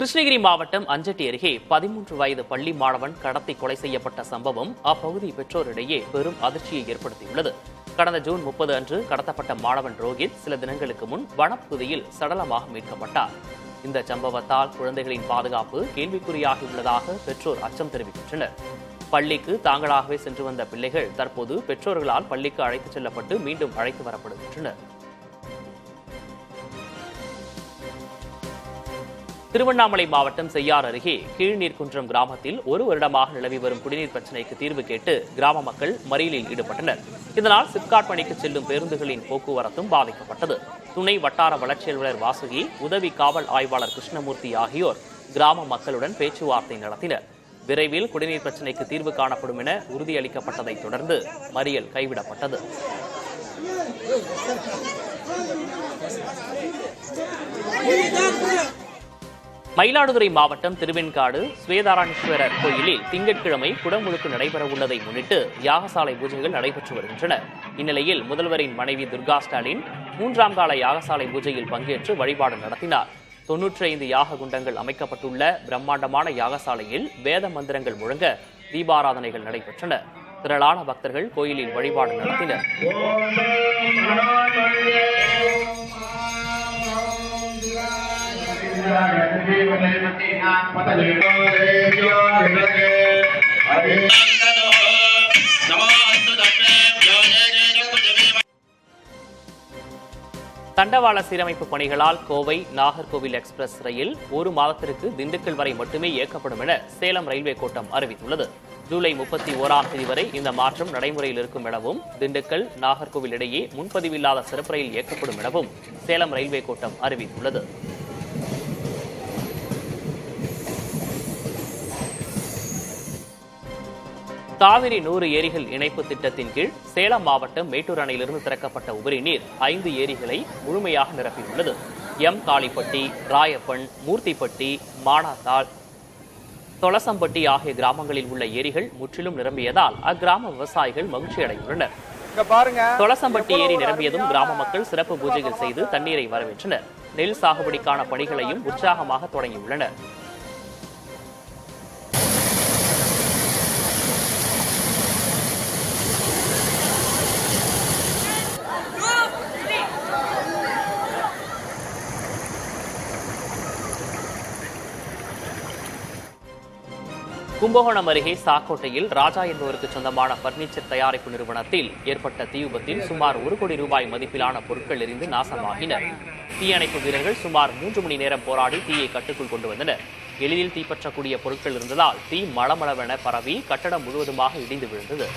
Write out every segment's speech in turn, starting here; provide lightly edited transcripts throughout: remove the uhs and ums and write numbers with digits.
கிருஷ்ணகிரி மாவட்டம் அஞ்சட்டி அருகே 13 வயது பள்ளி மாணவன் கடத்தி கொலை செய்யப்பட்ட சம்பவம் அப்பகுதி பெற்றோரிடையே பெரும் அதிர்ச்சியை ஏற்படுத்தியுள்ளது. கடந்த ஜூன் 30 அன்று கடத்தப்பட்ட மாணவன் ரோஹித் சில தினங்களுக்கு முன் வனப்பகுதியில் சடலமாக மீட்கப்பட்டார். இந்த சம்பவத்தால் குழந்தைகளின் பாதுகாப்பு கேள்விக்குறியாகியுள்ளதாக பெற்றோர் அச்சம் தெரிவிக்கின்றனர். பள்ளிக்கு தாங்களாகவே சென்று வந்த பிள்ளைகள் தற்போது பெற்றோர்களால் பள்ளிக்கு அழைத்துச் செல்லப்பட்டு மீண்டும் அழைத்து வரப்படுகின்றனர். திருவண்ணாமலை மாவட்டம் செய்யார் அருகே கீழ்நீர்குன்றம் கிராமத்தில் ஒரு வருடமாக நிலவி வரும் குடிநீர் பிரச்சினைக்கு தீர்வு கேட்டு கிராம மக்கள் மறியலில் ஈடுபட்டனர். இதனால் சிப்காட் பணிக்கு செல்லும் பேருந்துகளின் போக்குவரத்தும் பாதிக்கப்பட்டது. துணை வட்டார வளர்ச்சி அலுவலர் வாசுகி, உதவி காவல் ஆய்வாளர் கிருஷ்ணமூர்த்தி ஆகியோர் கிராம மக்களுடன் பேச்சுவார்த்தை நடத்தினர். விரைவில் குடிநீர் பிரச்சினைக்கு தீர்வு காணப்படும் என உறுதியளிக்கப்பட்டதை தொடர்ந்து மறியல் கைவிடப்பட்டது. மயிலாடுதுறை மாவட்டம் திருவெண்காடு ஸ்வேதாராணீஸ்வரர் கோயிலில் திங்கட்கிழமை குடமுழுக்கு நடைபெறவுள்ளதை முன்னிட்டு யாகசாலை பூஜைகள் நடைபெற்று வருகின்றன. இந்நிலையில் முதல்வரின் மனைவி துர்கா ஸ்டாலின் 3ஆம் கால யாகசாலை பூஜையில் பங்கேற்று வழிபாடு நடத்தினார். 95 யாக குண்டங்கள் அமைக்கப்பட்டுள்ள பிரம்மாண்டமான யாகசாலையில் வேத மந்திரங்கள் முழங்க தீபாராதனைகள் நடைபெற்றன. திரளான பக்தர்கள் கோயிலில் வழிபாடு நடத்தினர். தண்டவாள சீரமைப்பு பணிகளால் கோவை நாகர்கோவில் எக்ஸ்பிரஸ் ரயில் ஒரு மாதத்திற்கு திண்டுக்கல் வரை மட்டுமே இயக்கப்படும் என சேலம் ரயில்வே கோட்டம் அறிவித்துள்ளது. ஜூலை 31ஆம் தேதி வரை இந்த மாற்றம் நடைமுறையில் இருக்கும் எனவும், திண்டுக்கல் நாகர்கோவில் இடையே முன்பதிவில்லாத சிறப்பு ரயில் இயக்கப்படும் எனவும் சேலம் ரயில்வே கோட்டம் அறிவித்துள்ளது. காவிரி 100 ஏரிகள் இணைப்பு திட்டத்தின் கீழ் சேலம் மாவட்டம் மேட்டூர் அணையிலிருந்து திறக்கப்பட்ட உபரி நீர் 5 ஏரிகளை முழுமையாக நிரப்பியுள்ளது. காளிப்பட்டி, ராயப்பன், மூர்த்திப்பட்டி, மானாத்தாள், தொலசம்பட்டி ஆகிய கிராமங்களில் உள்ள ஏரிகள் முற்றிலும் நிரம்பியதால் அக்கிராம விவசாயிகள் மகிழ்ச்சி அடைந்துள்ளனர். தொலசம்பட்டி ஏரி நிரம்பியதும் கிராம மக்கள் சிறப்பு பூஜைகள் செய்து தண்ணீரை வரவேற்றனர். நெல் சாகுபடிக்கான பணிகளையும் உற்சாகமாக தொடங்கியுள்ளனர். கும்பகோணம் அருகே சாக்கோட்டையில் ராஜா என்பவருக்கு சொந்தமான பர்னிச்சர் தயாரிப்பு நிறுவனத்தில் ஏற்பட்ட தீ விபத்தில் சுமார் 1 கோடி ரூபாய் மதிப்பிலான பொருட்கள் எரிந்து நாசமாகின. தீயணைப்பு வீரர்கள் சுமார் 3 மணி நேரம் போராடி தீயை கட்டுக்குள் கொண்டு வந்தனர். எளிதில் தீப்பற்றக்கூடிய பொருட்கள் இருந்ததால் தீ மளமளவென பரவி கட்டடம் முழுவதுமாக இடிந்து விழுந்தது.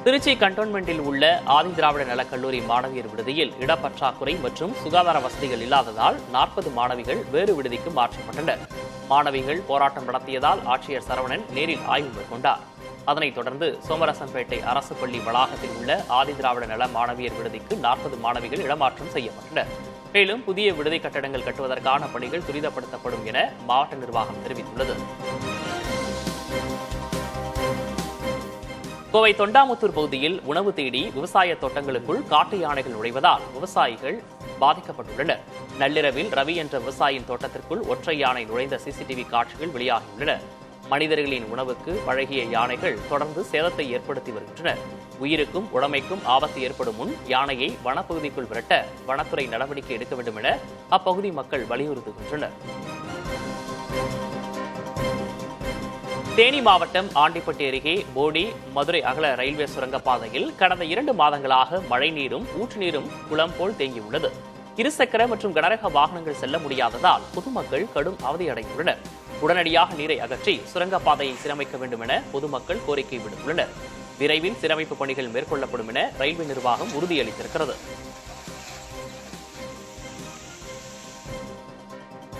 திருச்சி கண்டோன்மெண்டில் உள்ள ஆதிதிராவிட நலக்கல்லூரி மாணவியர் விடுதியில் இடப்பற்றாக்குறை மற்றும் சுகாதார வசதிகள் இல்லாததால் 40 மாணவிகள் வேறு விடுதிக்கு மாற்றப்பட்டனர். மாணவிகள் போராட்டம் நடத்தியதால் ஆட்சியர் சரவணன் நேரில் ஆய்வு மேற்கொண்டார். அதனைத் தொடர்ந்து சோமரசம்பேட்டை அரசு பள்ளி வளாகத்தில் உள்ள ஆதிதிராவிட நல மாணவியர் விடுதிக்கு 40 மாணவிகள் இடமாற்றம் செய்யப்பட்டனர். மேலும் புதிய விடுதி கட்டடங்கள் கட்டுவதற்கான பணிகள் துரிதப்படுத்தப்படும் என மாவட்ட நிர்வாகம் தெரிவித்துள்ளது. கோவை தொண்டாமுத்தூர் பகுதியில் உணவு தேடி விவசாய தோட்டங்களுக்குள் காட்டு யானைகள் நுழைவதால் விவசாயிகள் பாதிக்கப்பட்டுள்ளனர். நள்ளிரவில் ரவி என்ற விவசாயியின் தோட்டத்திற்குள் ஒற்றை யானை நுழைந்த சிசிடிவி காட்சிகள் வெளியாகியுள்ளன. மனிதர்களின் உணவுக்கு பழகிய யானைகள் தொடர்ந்து சேதத்தை ஏற்படுத்தி வருகின்றன. உயிருக்கும் உடமைக்கும் ஆபத்து ஏற்படும் முன் யானையை வனப்பகுதிக்குள் விரட்ட வனத்துறை நடவடிக்கை எடுக்க வேண்டும் என அப்பகுதி மக்கள் வலியுறுத்துகின்றனர். தேனி மாவட்டம் ஆண்டிப்பட்டி அருகே போடி மதுரை அகல ரயில்வே சுரங்கப்பாதையில் கடந்த 2 மாதங்களாக மழை நீரும் ஊற்று நீரும் குளம் போல் தேங்கியுள்ளது. இருசக்கர மற்றும் கனரக வாகனங்கள் செல்ல முடியாததால் பொதுமக்கள் கடும் அவதியடைந்துள்ளனர். உடனடியாக நீரை அகற்றி சுரங்கப்பாதையை சீரமைக்க வேண்டும் என பொதுமக்கள் கோரிக்கை விடுத்துள்ளனர். விரைவில் சீரமைப்பு பணிகள் மேற்கொள்ளப்படும் என ரயில்வே நிர்வாகம் உறுதியளித்திருக்கிறது.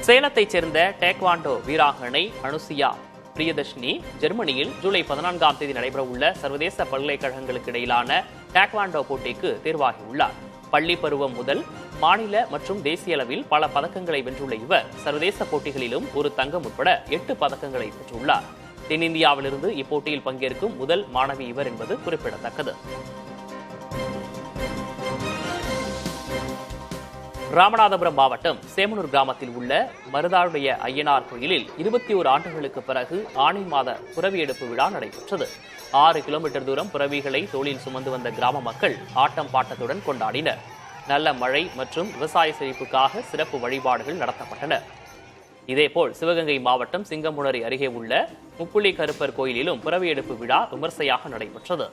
சேலத்தைச் சேர்ந்த டேக்வாண்டோ வீராங்கனை அனுசியா பிரியதர்ஷினி ஜெர்மனியில் ஜூலை 14ஆம் தேதி நடைபெறவுள்ள சர்வதேச பல்கலைக்கழகங்களுக்கு இடையிலான டேக்வாண்டோ போட்டிக்கு தேர்வாகியுள்ளார். பள்ளி பருவம் முதல் மாநில மற்றும் தேசிய அளவில் பல பதக்கங்களை வென்றுள்ள இவர் சர்வதேச போட்டிகளிலும் ஒரு தங்கம் உட்பட 8 பதக்கங்களை பெற்றுள்ளார். தென்னிந்தியாவிலிருந்து இப்போட்டியில் பங்கேற்கும் முதல் மாணவி இவர் என்பது குறிப்பிடத்தக்கது. ராமநாதபுரம் மாவட்டம் சேமனூர் கிராமத்தில் உள்ள மருதாளுடைய ஐயனார் கோயிலில் 21 ஆண்டுகளுக்கு பிறகு ஆனி மாத புரவி எடுப்பு விழா நடைபெற்றது. 6 கிலோமீட்டர் தூரம் புரவிகளை தோளில் சுமந்து வந்த கிராம மக்கள் ஆட்டம் பாட்டத்துடன் கொண்டாடினர். நல்ல மழை மற்றும் விவசாய செழிப்புக்காக சிறப்பு வழிபாடுகள் நடத்தப்பட்டன. இதேபோல் சிவகங்கை மாவட்டம் சிங்கமுனரி அருகே உள்ள முப்புள்ளி கருப்பர் கோயிலிலும் புரவி எடுப்பு விழா விமர்சையாக நடைபெற்றது.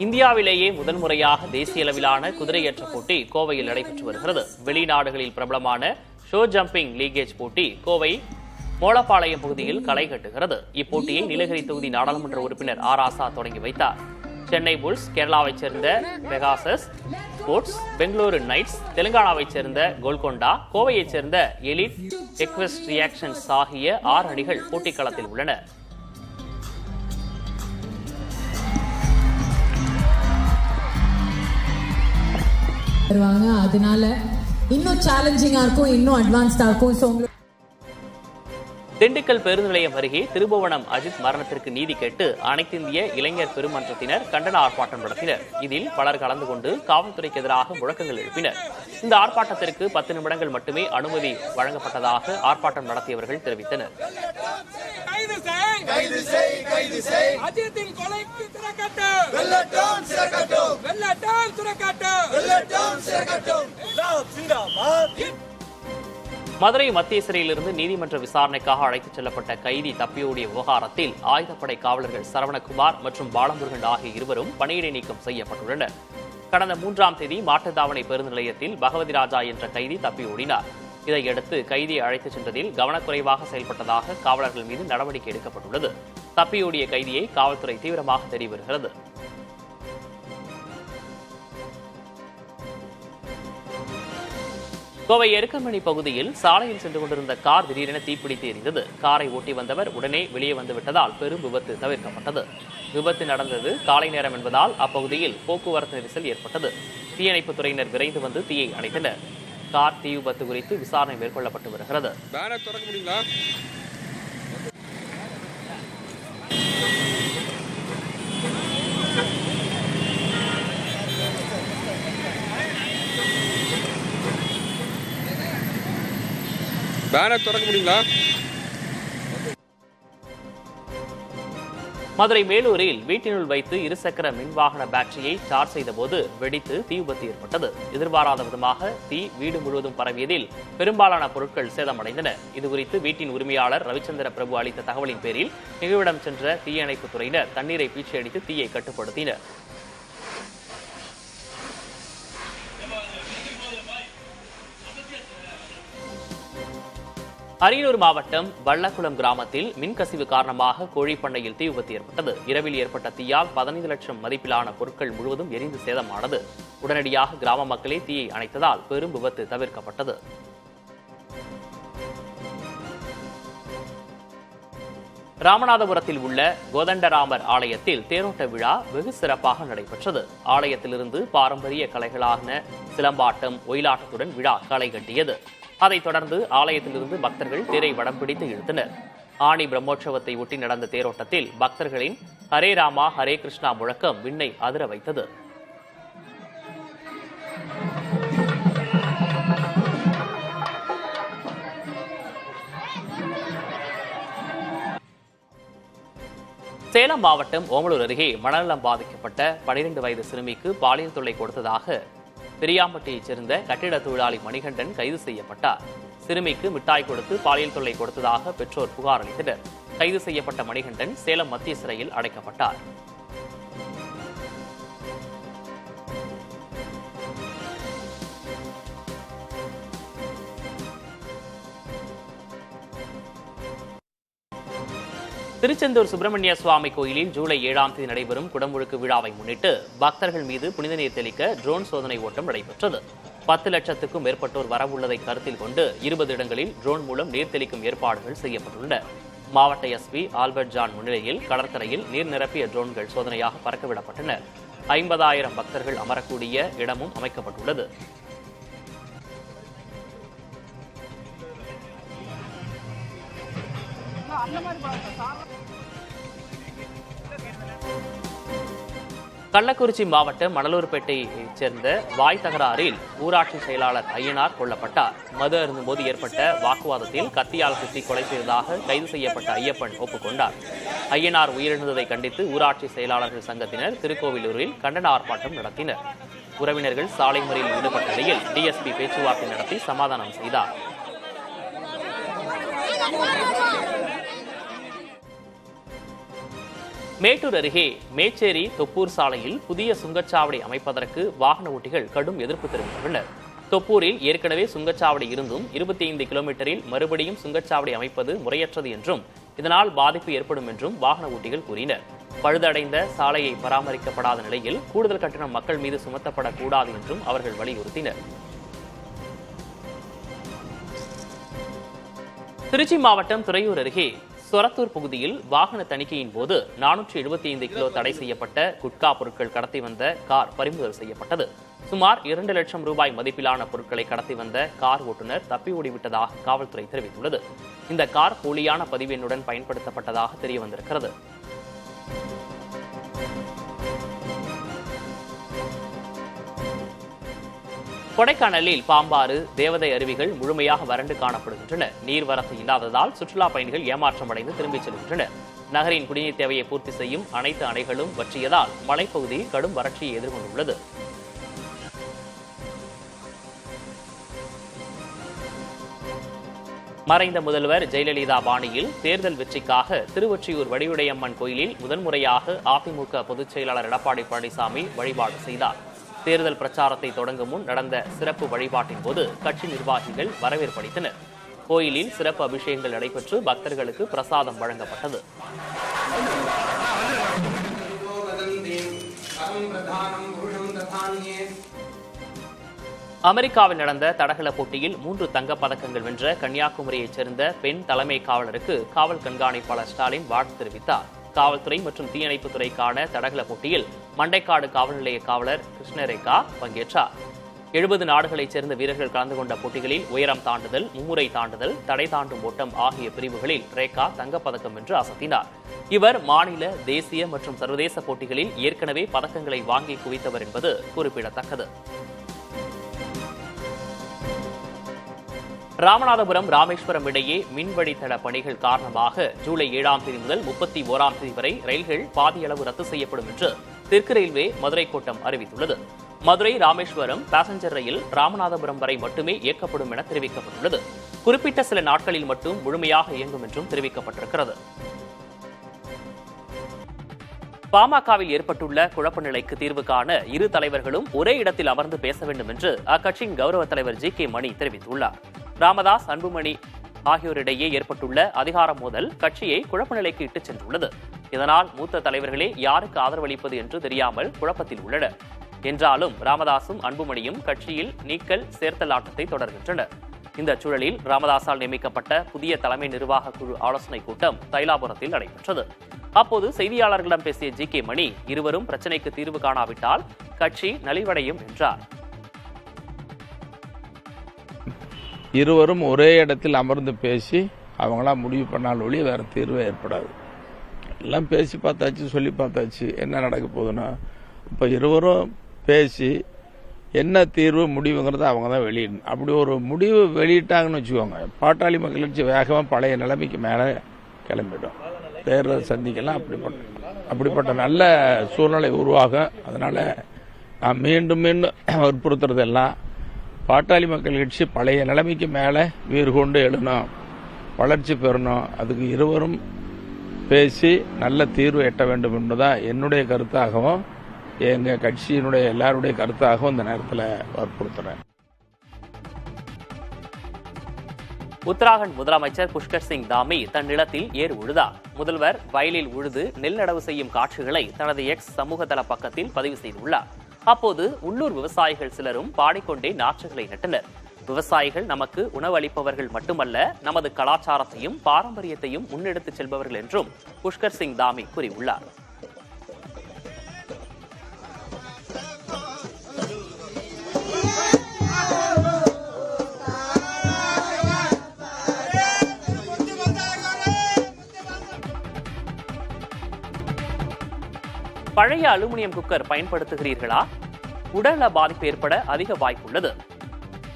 இந்தியாவிலேயே முதன்முறையாக தேசிய அளவிலான குதிரையேற்ற போட்டி கோவையில் நடைபெற்று வருகிறது. வெளிநாடுகளில் பிரபலமான ஷோ ஜம்பிங் லீகேஜ் போட்டி கோவை மோளப்பாளையம் பகுதியில் களை கட்டுகிறது. இப்போட்டியை நீலகிரி தொகுதி நாடாளுமன்ற உறுப்பினர் ஆர் ஆசா தொடங்கி வைத்தார். சென்னை புல்ஸ், கேரளாவைச் சேர்ந்த பெகாசஸ் ஸ்போர்ட்ஸ், பெங்களூரு நைட்ஸ், தெலுங்கானாவைச் சேர்ந்த கோல்கொண்டா, கோவையைச் சேர்ந்த எலிட் எக்வெஸ்ட் ரியாக்ஷன்ஸ் ஆகிய 6 அணிகள் போட்டிக்களத்தில் உள்ளன. அதனால இன்னும் சேலஞ்சிங்கா இருக்கும், இன்னும் அட்வான்ஸ்டா இருக்கும். திண்டுக்கல் பேருந்து நிலையம் அருகே திருபுவனம் அஜித் மரணத்திற்கு நீதி கேட்டு அனைத்து இந்திய இளைஞர் பெருமன்றத்தினர் கண்டன ஆர்ப்பாட்டம் நடத்தினர். இதில் பலர் கலந்து கொண்டு காவல்துறைக்கு எதிராக முழக்கங்கள் எழுப்பினர். இந்த ஆர்ப்பாட்டத்திற்கு 10 நிமிடங்கள் மட்டுமே அனுமதி வழங்கப்பட்டதாக ஆர்ப்பாட்டம் நடத்தியவர்கள் தெரிவித்தனர். மதுரை மத்திய சிறையிலிருந்து நீதிமன்ற விசாரணைக்காக அழைத்துச் செல்லப்பட்ட கைதி தப்பியோடிய விவகாரத்தில் ஆயுதப்படை காவலர்கள் சரவணகுமார் மற்றும் பாலமுருகன் ஆகிய இருவரும் பணியிடை நீக்கம் செய்யப்பட்டுள்ளனர். கடந்த 3ஆம் தேதி மாட்டுத்தாவணை பேருந்து நிலையத்தில் பகவதி ராஜா என்ற கைதி தப்பியோடினார். இதையடுத்து கைதியை அழைத்துச் சென்றதில் கவனக்குறைவாக செயல்பட்டதாக காவலர்கள் மீது நடவடிக்கை எடுக்கப்பட்டுள்ளது. தப்பியோடிய கைதியை காவல்துறை தீவிரமாக தேடி வருகிறது. கோவை எருக்கமணி பகுதியில் சாலையில் சென்று கொண்டிருந்த கார் திடீரென தீப்பிடித்து எரிந்தது. காரை ஓட்டி வந்தவர் உடனே வெளியே வந்துவிட்டதால் பெரும் விபத்து தவிர்க்கப்பட்டது. விபத்து நடந்தது காலை நேரம் என்பதால் அப்பகுதியில் போக்குவரத்து நெரிசல் ஏற்பட்டது. தீயணைப்புத் துறையினர் விரைந்து வந்து தீயை அணைத்தனர். கார் தீ விபத்து குறித்து விசாரணை மேற்கொள்ளப்பட்டு வருகிறது. பேனர் திறக்க முடியுங்களா? மதுரை மேலூரில் வீட்டினுள் வைத்து இருசக்கர மின்வாகன பேட்டரியை சார்ஜ் செய்த போது வெடித்து தீ விபத்து ஏற்பட்டது. எதிர்பாராத விதமாக தீ வீடு முழுவதும் பரவியதில் பெரும்பாலான பொருட்கள் சேதமடைந்தன. இதுகுறித்து வீட்டின் உரிமையாளர் ரவிச்சந்திர பிரபு அளித்த தகவலின் பேரில் நிகழ்விடம் சென்ற தீயணைப்புத் துறையினர் தண்ணீரை பீச்சி அடித்து தீயை கட்டுப்படுத்தினர். அரியலூர் மாவட்டம் வள்ளக்குளம் கிராமத்தில் மின்கசிவு காரணமாக கோழிப்பண்ணையில் தீ விபத்து ஏற்பட்டது. இரவில் ஏற்பட்ட தீயால் 15 லட்சம் மதிப்பிலான பொருட்கள் முழுவதும் எரிந்து சேதமானது. உடனடியாக கிராம மக்களே தீயை அணைத்ததால் பெரும் விபத்து தவிர்க்கப்பட்டது. ராமநாதபுரத்தில் உள்ள கோதண்டராமர் ஆலயத்தில் தேரோட்ட விழா வெகு சிறப்பாக நடைபெற்றது. ஆலயத்திலிருந்து பாரம்பரிய கலைகளான சிலம்பாட்டம், ஒயிலாட்டத்துடன் விழா களை கட்டியது. அதைத் தொடர்ந்து ஆலயத்திலிருந்து பக்தர்கள் தேரை வடம் பிடித்து இழுத்தனர். ஆணி பிரம்மோற்சவத்தை ஒட்டி நடந்த தேரோட்டத்தில் பக்தர்களின் ஹரே ராமா ஹரே கிருஷ்ணா முழக்கம் விண்ணை அதிர வைத்தது. சேலம் மாவட்டம் ஓமலூர் அருகே மனநலம் பாதிக்கப்பட்ட 12 வயது சிறுமிக்கு பாலியல் தொல்லை கொடுத்ததாக பெரியாம்பட்டியைச் சேர்ந்த கட்டிட தொழிலாளி மணிகண்டன் கைது செய்யப்பட்டார். சிறுமிக்கு மிட்டாய் கொடுத்து பாலியல் தொல்லை கொடுத்ததாக பெற்றோர் புகார் அளித்தனர். கைது செய்யப்பட்ட மணிகண்டன் சேலம் மத்திய சிறையில் அடைக்கப்பட்டார். திருச்செந்தூர் சுப்பிரமணிய சுவாமி கோயிலில் ஜூலை 7ஆம் தேதி நடைபெறும் குடமுழுக்கு விழாவை முன்னிட்டு பக்தர்கள் மீது புனித நீர் தெளிக்க ட்ரோன் சோதனை ஓட்டம் நடைபெற்றது. 10 லட்சத்துக்கும் மேற்பட்டோர் வரவுள்ளதை கருத்தில் கொண்டு 20 இடங்களில் ட்ரோன் மூலம் நீர் தெளிக்கும் ஏற்பாடுகள் செய்யப்பட்டுள்ளன. மாவட்ட எஸ்பி ஆல்பர்ட் ஜான் முன்னிலையில் கடற்கரையில் நீர் நிரப்பிய ட்ரோன்கள் சோதனையாக பறக்கவிடப்பட்டன. 50,000 பக்தர்கள் அமரக்கூடிய இடமும் அமைக்கப்பட்டுள்ளது. கள்ளக்குறிச்சி மாவட்டம் மணலூர்பேட்டையைச் சேர்ந்த வாய் தகராறில் ஊராட்சி செயலாளர் ஐயனார் கொல்லப்பட்டார். மது அருந்தும்போது ஏற்பட்ட வாக்குவாதத்தில் கத்தியால் குத்தி கொலை செய்ததாக கைது செய்யப்பட்ட ஐயப்பன் ஒப்புக்கொண்டார். ஐயனார் உயிரிழந்ததை கண்டித்து ஊராட்சி செயலாளர்கள் சங்கத்தினர் திருக்கோவிலூரில் கண்டன ஆர்ப்பாட்டம் நடத்தினர். உறவினர்கள் சாலை மறியலில் ஈடுபட்ட நிலையில் டிஎஸ்பி பேச்சுவார்த்தை நடத்தி சமாதானம் செய்தார். மேட்டூர் அருகே மேச்சேரி தொப்பூர் சாலையில் புதிய சுங்கச்சாவடி அமைப்பதற்கு வாகன ஓட்டிகள் கடும் எதிர்ப்பு தெரிவித்துள்ளனர். தொப்பூரில் ஏற்கனவே சுங்கச்சாவடி இருந்தும் 25 கிலோமீட்டரில் மறுபடியும் சுங்கச்சாவடி அமைப்பது முறையற்றது என்றும் இதனால் பாதிப்பு ஏற்படும் என்றும் வாகன ஓட்டிகள் கூறினர். பழுதடைந்த சாலையை பராமரிக்கப்படாத நிலையில் கூடுதல் கட்டணம் மக்கள் மீது சுமத்தப்படக்கூடாது என்றும் அவர்கள் வலியுறுத்தினர். திருச்சி மாவட்டம் துறையூர் அருகே சொரத்தூர் பகுதியில் வாகன தணிக்கையின் போது 475 கிலோ தடை செய்யப்பட்ட குட்கா பொருட்கள் கடத்தி வந்த கார் பறிமுதல் செய்யப்பட்டது. சுமார் 2 லட்சம் ரூபாய் மதிப்பிலான பொருட்களை கடத்தி வந்த கார் ஓட்டுநர் தப்பி ஓடிவிட்டதாக காவல்துறை தெரிவித்துள்ளது. இந்த கார் போலியான பதிவெண்ணுடன் பயன்படுத்தப்பட்டதாக தெரியவந்திருக்கிறது. கொடைக்கானலில் பாம்பாறு, தேவதை அருவிகள் முழுமையாக வறண்டு காணப்படுகின்றன. நீர்வரத்து இல்லாததால் சுற்றுலா பயணிகள் ஏமாற்றமடைந்து திரும்பிச் செல்கின்றனர். நகரின் குடிநீர் தேவையை பூர்த்தி செய்யும் அனைத்து அணைகளும் வற்றியதால் மலைப்பகுதி கடும் வறட்சியை எதிர்கொண்டுள்ளது. மறைந்த முதல்வர் ஜெயலலிதா பாணியில் தேர்தல் வெற்றிக்காக திருவொற்றியூர் வடிவுடையம்மன் கோயிலில் முதன்முறையாக அதிமுக பொதுச் செயலாளர் எடப்பாடி பழனிசாமி வழிபாடு செய்தார். தேர்தல் பிரச்சாரத்தை தொடங்கும் முன் நடந்த சிறப்பு வழிபாட்டின் போது கட்சி நிர்வாகிகள் வரவேற்பளித்தனர். கோயிலில் சிறப்பு அபிஷேகங்கள் நடைபெற்று பக்தர்களுக்கு பிரசாதம் வழங்கப்பட்டது. அமெரிக்காவில் நடந்த தடகள போட்டியில் 3 தங்கப் பதக்கங்கள் வென்ற கன்னியாகுமரியைச் சேர்ந்த பெண் தலைமை காவலருக்கு காவல் கண்காணிப்பாளர் ஸ்டாலின் வாழ்த்து தெரிவித்தார். காவல்துறை மற்றும் தீயணைப்புத் துறைக்கான தடகள போட்டியில் மண்டைக்காடு காவல் நிலைய காவலர் கிருஷ்ணரேகா பங்கேற்றார். 70 நாடுகளைச் சேர்ந்த வீரர்கள் கலந்து கொண்ட போட்டிகளில் உயரம் தாண்டுதல், மும்முறை தாண்டுதல், தடை தாண்டும் ஓட்டம் ஆகிய பிரிவுகளில் ரேகா தங்கப்பதக்கம் வென்று அசத்தினார். இவர் மாநில, தேசிய மற்றும் சர்வதேச போட்டிகளில் ஏற்கனவே பதக்கங்களை வாங்கி குவித்தவர் என்பது குறிப்பிடத்தக்கது. ராமநாதபுரம், ராமேஸ்வரம் இடையே மின்வழித்தட பணிகள் காரணமாக ஜூலை 7ஆம் தேதி முதல் 31ஆம் தேதி வரை ரயில்கள் பாதியளவு ரத்து செய்யப்படும் என்று தெற்கு ரயில்வே மதுரை கோட்டம் அறிவித்துள்ளது. மதுரை ராமேஸ்வரம் பாசஞ்சர் ரயில் ராமநாதபுரம் வரை மட்டுமே இயக்கப்படும் என தெரிவிக்கப்பட்டுள்ளது. குறிப்பிட்ட சில நாட்களில் மட்டும் முழுமையாக இயங்கும் என்றும் தெரிவிக்கப்பட்டிருக்கிறது. பாமகவில் ஏற்பட்டுள்ள குழப்ப நிலைக்கு தீர்வு காண இரு தலைவர்களும் ஒரே இடத்தில் அமர்ந்து பேச வேண்டும் என்று அக்கட்சியின் கௌரவ தலைவர் ஜி.கே. மணி தெரிவித்துள்ளார். ராமதாஸ், அன்புமணி ஆகியோரிடையே ஏற்பட்டுள்ள அதிகார மோதல் கட்சியை குழப்ப நிலைக்கு இட்டுச் சென்றுள்ளது. இதனால் மூத்த தலைவர்களே யாருக்கு ஆதரவளிப்பது என்று தெரியாமல் குழப்பத்தில் உள்ளனர். என்றாலும் ராமதாசும் அன்புமணியும் கட்சியில் நீக்கல் சேர்த்தல் ஆட்டத்தை தொடர்கின்றனர். இந்த சூழலில் ராமதாசால் நியமிக்கப்பட்ட புதிய தலைமை நிர்வாக குழு ஆலோசனைக் கூட்டம் தைலாபுரத்தில் நடைபெற்றது. அப்போது செய்தியாளர்களிடம் பேசிய ஜி.கே. மணி, இருவரும் பிரச்சினைக்கு தீர்வு காணாவிட்டால் கட்சி நலிவடையும் என்றார். இருவரும் ஒரே இடத்தில் அமர்ந்து பேசி அவங்களாம் முடிவு பண்ணால் ஒழிய வேற தீர்வு ஏற்படாது. எல்லாம் பேசி பார்த்தாச்சு, சொல்லி பார்த்தாச்சு, என்ன நடக்க போகுதுன்னா இப்போ இருவரும் பேசி என்ன தீர்வு முடிவுங்கிறத அவங்க தான் வெளியிடணும். அப்படி ஒரு முடிவு வெளியிட்டாங்கன்னு வச்சுக்கோங்க, பாட்டாளி மக்கள் கட்சி வேகமாக பழைய நிலைமைக்கு மேலே கிளம்பிடும். தேர்தல் சந்திக்கலாம். அப்படிப்பட்ட நல்ல சூழ்நிலை உருவாகும். அதனால நான் மீண்டும் வற்புறுத்துறதெல்லாம் பாட்டாளி மக்கள் கட்சி பழைய நிலைமைக்கு மேலே வீறு கொண்டு எழுணும், வளர்ச்சி பெறணும். அதுக்கு இருவரும் பேசி நல்ல தீர்வு எட்ட வேண்டும் என்பதுதான் என்னுடைய கருத்தாகவும் எங்கள் கட்சியினுடைய எல்லாருடைய கருத்தாகவும் இந்த நேரத்தில் வற்புறுத்துறேன். உத்தராகண்ட் முதலமைச்சர் புஷ்கர் சிங் தாமி தன் நிலத்தில் ஏர் உழுதார். முதல்வர் வயலில் உழுது நெல் நடவு செய்யும் காட்சிகளை தனது எக்ஸ் சமூகதள பக்கத்தில் பதிவு செய்துள்ளார். அப்போது உள்ளூர் விவசாயிகள் சிலரும் பாடிக்கொண்டே நாற்றுகளை நட்டனர். விவசாயிகள் நமக்கு உணவளிப்பவர்கள் மட்டுமல்ல, நமது கலாச்சாரத்தையும் பாரம்பரியத்தையும் முன்னெடுத்துச் செல்பவர்கள் என்றும் புஷ்கர் சிங் தாமி கூறியுள்ளார். பழைய அலுமினியம் குக்கர் பயன்படுத்துகிறீர்களா? உடல்நல பாதிப்பு ஏற்பட அதிக வாய்ப்புள்ளது.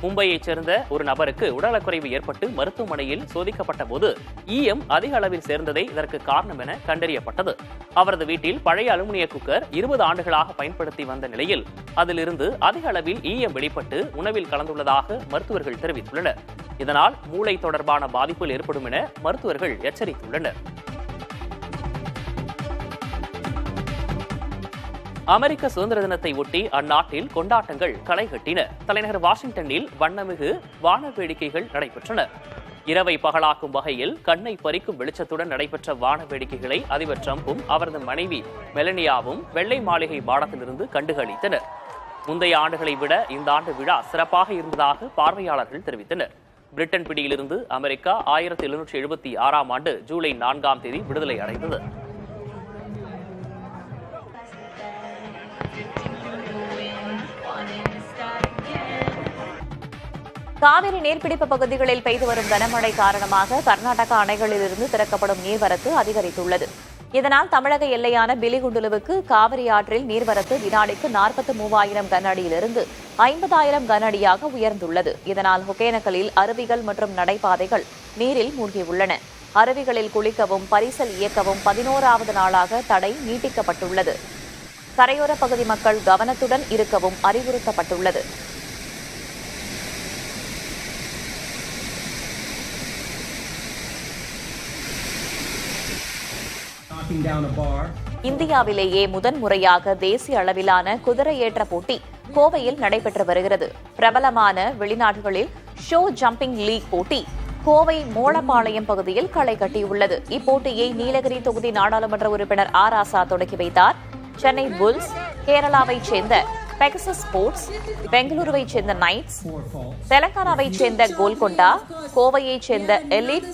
மும்பையைச் சேர்ந்த ஒரு நபருக்கு உடல்நலக்குறைவு ஏற்பட்டு மருத்துவமனையில் சோதிக்கப்பட்ட போது ஈயம் அதிக அளவில் சேர்ந்ததை இதற்கு காரணம் என கண்டறியப்பட்டது. அவரது வீட்டில் பழைய அலுமினிய குக்கர் 20 ஆண்டுகளாக பயன்படுத்தி வந்த நிலையில் அதிலிருந்து அதிக அளவில் ஈயம் வெளிப்பட்டு உணவில் கலந்துள்ளதாக மருத்துவர்கள் தெரிவித்துள்ளனர். இதனால் மூளை தொடர்பான பாதிப்புகள் ஏற்படும் என மருத்துவர்கள் எச்சரித்துள்ளனர். அமெரிக்க சுதந்திர தினத்தை ஒட்டி அந்நாட்டில் கொண்டாட்டங்கள் களை கட்டின. தலைநகர் வாஷிங்டனில் வண்ணமிகு வான வேடிக்கைகள் நடைபெற்றன. இரவை பகலாக்கும் வகையில் கண்ணை பறிக்கும் வெளிச்சத்துடன் நடைபெற்ற வான வேடிக்கைகளை அதிபர் டிரம்பும் அவரது மனைவி மெலனியாவும் வெள்ளை மாளிகை மாடத்திலிருந்து கண்டுகளித்தனர். முந்தைய ஆண்டுகளை விட இந்த ஆண்டு விழா சிறப்பாக இருந்ததாக பார்வையாளர்கள் தெரிவித்தனர். பிரிட்டன் பிடியிலிருந்து அமெரிக்கா 1776ஆம் ஆண்டு ஜூலை 4ஆம் தேதி விடுதலை அடைந்தது. காவிரி நீர்பிடிப்பு பகுதிகளில் பெய்து வரும் கனமழை காரணமாக கர்நாடக அணைகளிலிருந்து திறக்கப்படும் நீர்வரத்து அதிகரித்துள்ளது. இதனால் தமிழக எல்லையான பிலிகுண்டுலுவுக்கு காவிரி ஆற்றில் நீர்வரத்து வினாடிக்கு 43,000 கன அடியிலிருந்து 50,000 கன அடியாக உயர்ந்துள்ளது. இதனால் ஒகேனக்கலில் அருவிகள் மற்றும் நடைபாதைகள் நீரில் மூழ்கியுள்ளன. அருவிகளில் குளிக்கவும் பரிசல் இயக்கவும் 11வது நாளாக தடை நீட்டிக்கப்பட்டுள்ளது. கரையோர பகுதி மக்கள் கவனத்துடன் இருக்கவும் அறிவுறுத்தப்பட்டுள்ளது. இந்தியாவிலேயே முதன்முறையாக தேசிய அளவிலான குதிரையேற்ற போட்டி கோவையில் நடைபெற்று வருகிறது. பிரபலமான வெளிநாடுகளில் ஷோ ஜம்பிங் லீக் போட்டி கோவை மோளப்பாளையம் பகுதியில் களை கட்டியுள்ளது. இப்போட்டியை நீலகிரி தொகுதி நாடாளுமன்ற உறுப்பினர் ஆர் ஆசா தொடங்கி வைத்தார். சென்னை புல்ஸ், கேரளாவைச் சேர்ந்த பெகசஸ் ஸ்போர்ட்ஸ், பெங்களூருவைச் சேர்ந்த நைட்ஸ், தெலங்கானாவைச் சேர்ந்த கோல்கொண்டா, கோவையைச் சேர்ந்த எலிட்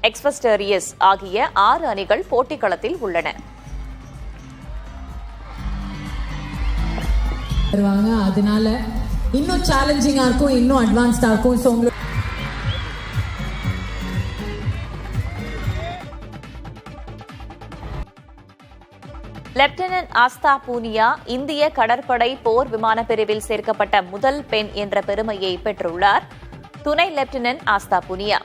எக்ஸ்பெஸ்டரியஸ் ஆகிய 6 அணிகள் போட்டிக்களத்தில் உள்ளன. அதனால இன்னும் சேலஞ்சிங்கா இருக்கும், இன்னும் அட்வான்ஸ்டா இருக்கும். லெப்டினன்ட் ஆஸ்தா பூனியா இந்திய கடற்படை போர் விமான பிரிவில் சேர்க்கப்பட்ட முதல் பெண் என்ற பெருமையை பெற்றுள்ளார். துணை லெப்டினன்ட் ஆஸ்தா பூனியா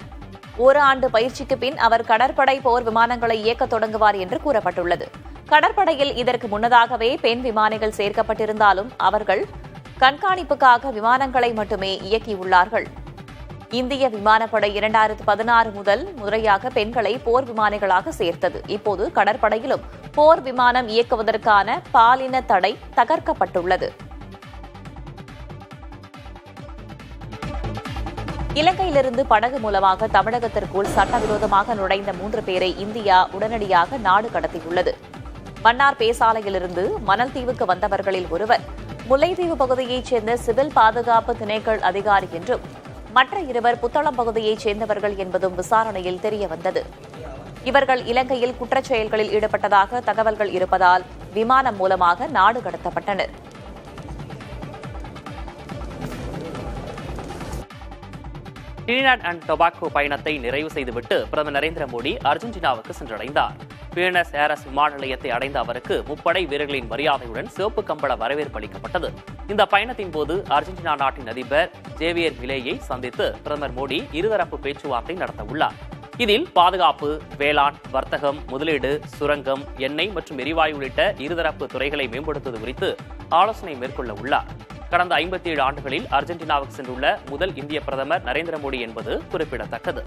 1 ஆண்டு பயிற்சிக்கு பின் அவர் கடற்படை போர் விமானங்களை இயக்க தொடங்குவார் என்று கூறப்பட்டுள்ளது. கடற்படையில் இதற்கு முன்னதாகவே பெண் விமானிகள் சேர்க்கப்பட்டிருந்தாலும் அவர்கள் கண்காணிப்புக்காக விமானங்களை மட்டுமே இயக்கியுள்ளார்கள். இந்திய விமானப்படை 2016 முதல் முறையாக பெண்களை போர் விமானிகளாக சேர்த்தது. இப்போது கடற்படையிலும் போர் விமானம் இயக்குவதற்கான பாலின தடை தகர்க்கப்பட்டுள்ளது. இலங்கையிலிருந்து படகு மூலமாக தமிழகத்திற்குள் சட்டவிரோதமாக நுழைந்த 3 பேரை இந்தியா உடனடியாக நாடு கடத்தியுள்ளது. மன்னார் பேசாலையிலிருந்து மணல் தீவுக்கு வந்தவர்களில் ஒருவர் முல்லைத்தீவு பகுதியைச் சேர்ந்த சிவில் பாதுகாப்பு திணைக்கள அதிகாரி என்றும் மற்ற 2 புத்தளம் பகுதியைச் சேர்ந்தவர்கள் என்பதும் விசாரணையில் தெரியவந்தது. இவர்கள் இலங்கையில் குற்றச்செயல்களில் ஈடுபட்டதாக தகவல்கள் இருப்பதால் விமானம் மூலமாக நாடு கடத்தப்பட்டனர். டிரினிடாட் அண்ட் டொபாக்கோ பயணத்தை நிறைவு செய்துவிட்டு பிரதமர் நரேந்திர மோடி அர்ஜென்டினாவுக்கு சென்றடைந்தார். பியூனஸ் ஏரஸ் விமான நிலையத்தை அடைந்த அவருக்கு முப்படை வீரர்களின் மரியாதையுடன் சிவப்பு கம்பள வரவேற்பு அளிக்கப்பட்டது. இந்த பயணத்தின் போது அர்ஜென்டினா நாட்டின் அதிபர் ஜேவியர் மிலேயை சந்தித்து பிரதமர் மோடி இருதரப்பு பேச்சுவார்த்தை நடத்தவுள்ளார். இதில் பாதுகாப்பு, வேளாண், வர்த்தகம், முதலீடு, சுரங்கம், எண்ணெய் மற்றும் எரிவாயு உள்ளிட்ட இருதரப்பு துறைகளை மேம்படுத்துவது குறித்து ஆலோசனை மேற்கொள்ள உள்ளார். கடந்த 57 ஆண்டுகளில் அர்ஜென்டினாவுக்கு சென்றுள்ள முதல் இந்திய பிரதமர் நரேந்திர மோடி என்பது குறிப்பிடத்தக்கது.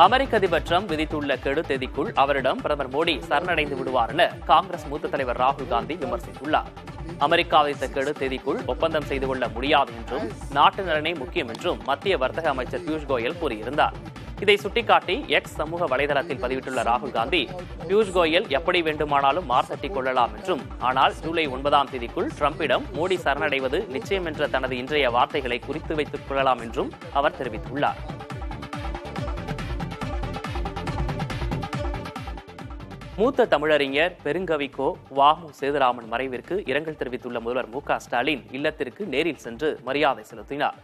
அமெரிக்க அதிபர் டிரம்ப் விதித்துள்ள கெடு தேதிக்குள் அவரிடம் பிரதமர் மோடி சரணடைந்து விடுவார் என காங்கிரஸ் மூத்த தலைவர் ராகுல் காந்தி விமர்சித்துள்ளார். அமெரிக்காவை கெடு தேதிக்குள் ஒப்பந்தம் செய்து கொள்ள முடியாது என்றும் நாட்டு நலனே முக்கியம் என்றும் மத்திய வர்த்தக அமைச்சர் பியூஷ் கோயல் கூறியிருந்தார். இதை சுட்டிக்காட்டி எக்ஸ் சமூக வலைதளத்தில் பதிவிட்டுள்ள ராகுல் காந்தி, பியூஷ் கோயல் எப்படி வேண்டுமானாலும் மார்த்தட்டிக் கொள்ளலாம் என்றும், ஆனால் ஜூலை 9ஆம் தேதிக்குள் டிரம்பிடம் மோடி சரணடைவது நிச்சயம் என்ற தனது இன்றைய வார்த்தைகளை குறித்து வைத்துக் கொள்ளலாம் என்றும் அவர் தெரிவித்துள்ளார். மூத்த தமிழறிஞர் பெருங்கவிக்கோ வ.மு. சேதுராமன் மறைவிற்கு இரங்கல் தெரிவித்துள்ள முதல்வர் மு.க. ஸ்டாலின் இல்லத்திற்கு நேரில் சென்று மரியாதை செலுத்தினார்.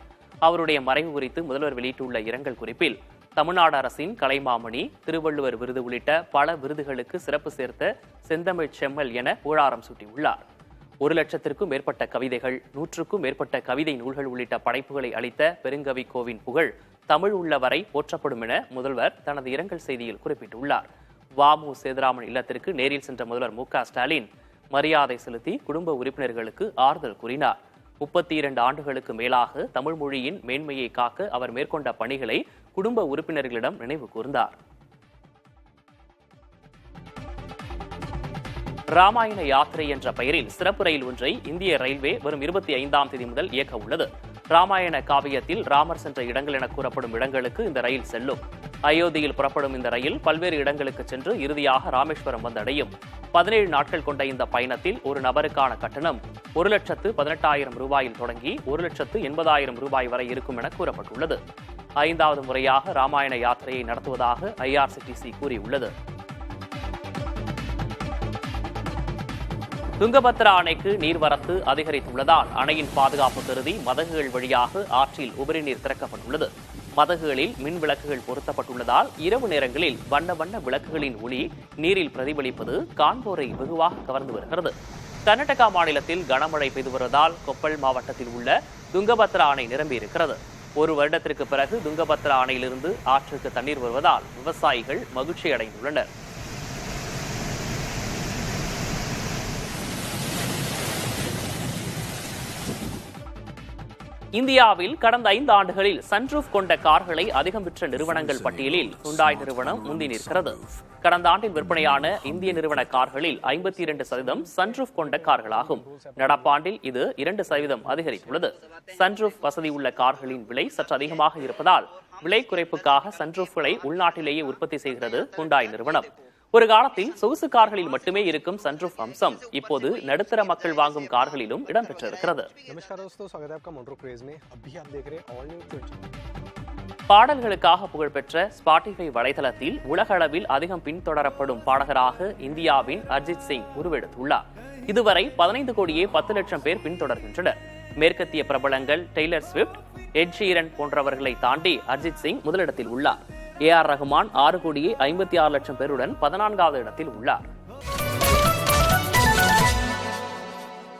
அவருடைய மறைவு குறித்து முதல்வர் வெளியிட்டுள்ள இரங்கல் குறிப்பில், தமிழ்நாடு அரசின் கலைமாமணி, திருவள்ளுவர் விருது உள்ளிட்ட பல விருதுகளுக்கு சிறப்பு சேர்த்த செந்தமிழ் செம்மல் என புகழாரம் சூட்டியுள்ளார். 1,00,000க்கும் மேற்பட்ட கவிதைகள், 100க்கும் மேற்பட்ட கவிதை நூல்கள் உள்ளிட்ட படைப்புகளை அளித்த பெருங்கவிக்கோவின் புகழ் தமிழ் உள்ளவரை போற்றப்படும் என முதல்வர் தனது இரங்கல் செய்தியில் குறிப்பிட்டுள்ளார். வ.மு. சேதுராமன் இல்லத்திற்கு நேரில் சென்ற முதல்வர் மு.க. ஸ்டாலின் மரியாதை செலுத்தி குடும்ப உறுப்பினர்களுக்கு ஆறுதல் கூறினார். 32 ஆண்டுகளுக்கு மேலாக தமிழ் மொழியின் மேன்மையை காக்க அவர் மேற்கொண்ட பணிகளை குடும்ப உறுப்பினர்களிடம் நினைவு கூர்ந்தார். ராமாயண யாத்திரை என்ற பெயரில் சிறப்பு ரயில் ஒன்றை இந்திய ரயில்வே வரும் 25ஆம் தேதி முதல் இயக்க உள்ளது. ராமாயண காவியத்தில் ராமர் சென்ற இடங்கள் என கூறப்படும் இடங்களுக்கு இந்த ரயில் செல்லும். அயோத்தியில் புறப்படும் இந்த ரயில் பல்வேறு இடங்களுக்கு சென்று இறுதியாக ராமேஸ்வரம் வந்தடையும். 17 நாட்கள் கொண்ட இந்த பயணத்தில் ஒரு நபருக்கான கட்டணம் 1,18,000 ரூபாயில் தொடங்கி 1,80,000 ரூபாய் வரை இருக்கும் என கூறப்பட்டுள்ளது. 5வது முறையாக ராமாயண யாத்திரையை நடத்துவதாக IRCTC கூறியுள்ளது. துங்கபத்ரா அணைக்கு நீர்வரத்து அதிகரித்துள்ளதால் அணையின் பாதுகாப்பு கருதி மதகுகள் வழியாக ஆற்றில் உபரிநீர் திறக்கப்பட்டுள்ளது. மதகுகளில் மின் விளக்குகள் பொருத்தப்பட்டுள்ளதால் இரவு நேரங்களில் வண்ண வண்ண விளக்குகளின் ஒளி நீரில் பிரதிபலிப்பது காண்போரை வெகுவாக கவர்ந்து வருகிறது. கர்நாடகா மாநிலத்தில் கனமழை பெய்து வருவதால் கொப்பள் மாவட்டத்தில் உள்ள துங்கபத்ரா அணை நிரம்பியிருக்கிறது. ஒரு வருடத்திற்கு பிறகு துங்கபத்ரா அணையிலிருந்து ஆற்றுக்கு தண்ணீர் வருவதால் விவசாயிகள் மகிழ்ச்சி அடைந்துள்ளனர். இந்தியாவில் கடந்த 5 ஆண்டுகளில் சன்ரூஃப் கொண்ட கார்களை அதிகம் விற்ற நிறுவனங்கள் பட்டியலில் ஹுண்டாய் நிறுவனம் முந்தி நிற்கிறது. கடந்த ஆண்டில் விற்பனையான இந்திய நிறுவன கார்களில் 52% சன்ரூஃப் கொண்ட கார்களாகும். நடப்பாண்டில் இது 2% அதிகரித்துள்ளது. சன்ரூஃப் வசதி உள்ள கார்களின் விலை சற்று அதிகமாக இருப்பதால் விலை குறைப்புக்காக சன்ரூஃப்களை உள்நாட்டிலேயே உற்பத்தி செய்கிறது ஹுண்டாய் நிறுவனம். ஒரு காலத்தில் சொகுசு கார்களில் மட்டுமே இருக்கும் சன்ரூஃப் அம்சம் இப்போது நடுத்தர மக்கள் வாங்கும் கார்களிலும் இடம்பெற்றிருக்கிறது. பாடல்களுக்காக புகழ்பெற்ற ஸ்பாட்டிஃபை வலைதளத்தில் உலக அளவில் அதிகம் பின்தொடரப்படும் பாடகராக இந்தியாவின் அர்ஜித் சிங் உருவெடுத்துள்ளார். இதுவரை 15 கோடியே 10 லட்சம் பேர் பின்தொடர்கின்றனர். மேற்கத்திய பிரபலங்கள் டெய்லர் ஸ்விஃப்ட், எட் ஷீரன் போன்றவர்களை தாண்டி அர்ஜித் சிங் முதலிடத்தில் உள்ளார். AR ரஹ்மான் 6 கோடியே 56 லட்சம் பேருடன் 14வது இடத்தில் உள்ளார்.